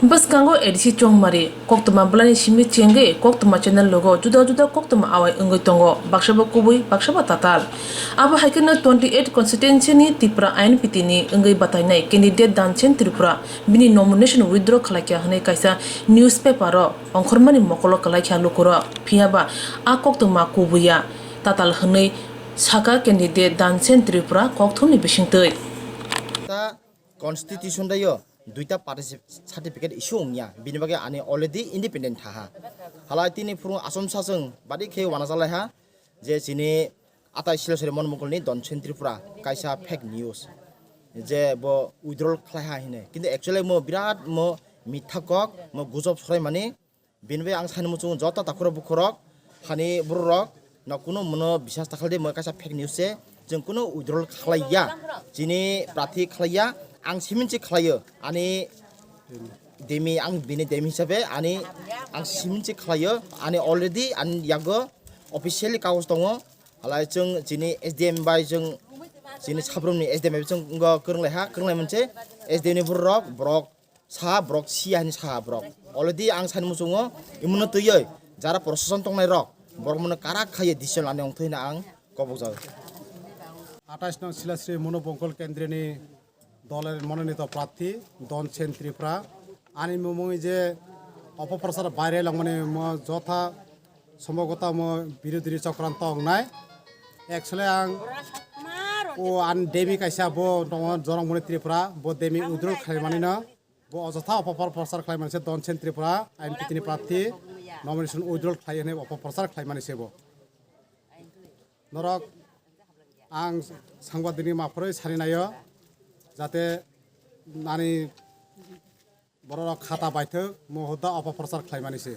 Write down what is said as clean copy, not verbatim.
Baskango edisi chongmari koktuma blani shimi chenge koktuma channel logo juda koktuma awai ungai tongo bakshaba kubui bakshaba tatal aba haikena 28 constituency ni Tripura INPT ni ungai batainai candidate danchen Tripura bini nomination withdraw khalakya hne kaisa newspaper ro ongkhormani mokolo khalakya lokoro phiaba a koktuma kubuya tatal hne saka candidate danchen Tripura kokthumni bisingtei ta constitution dayo duita party certificate issue ongya bini bage ani already independent tha hala tini phuru asom sasung badi khe wana jala ha je sini atai silo sere mon mongolni Danchen Tripura kaisa fake news je bo withdrawal khlai ha hine কিন্তু actually mo birat mo mitha kok mo gujob srai mani binbe ang sani muchung jota takhoro bukhorok hani burrok na kuno mono বিশ্বাস takhalde mo kaisa fake news se जों कुनो withdrawal khlaiya jini prathi khlaiya ang siminchi khlayo ani demi ang bini demi hisabe ani ang siminchi khlayo ani already an yago officially kaus tongo halai जों jini SDM bai जों jini sabromni SDM जों go kronglai ha kronglai monche SDM ni brok sa brok si ani sa brok already ang sani musungo imuno tuyoi jara proseson tongnai rok borok mono karak khaye decision ani ong thina ang kobok jago 28 নং শিলাশ্রী মনোবঙ্কল কেন্দ্রেনি দলের মনোনীত প্রার্থী দনছেন ত্রিপুরা আনি মুই যে অপপ্রচার বাইরে মানে যথা সম্ভবতা বিরোধী চক্রান্ত নাই একচুয়ালি আং ও আন দেমি কাইসা বো জনমনি ত্রিপুরা বো দেমি উদ্রোল খাইমানি না বো অযথা অপপ্রচার খাইমানিছে দনছেন ত্রিপুরা আইনপিতিনি প্রার্থী নমিনেশন উদ্রোল খাইনে অপপ্রচার খাইমানিছে বো নরক आं सांबादिक माफोरै सारिनायो जाहाथे नानि बर' खाता बायथो महदा अपप्रचार खालामनानैसो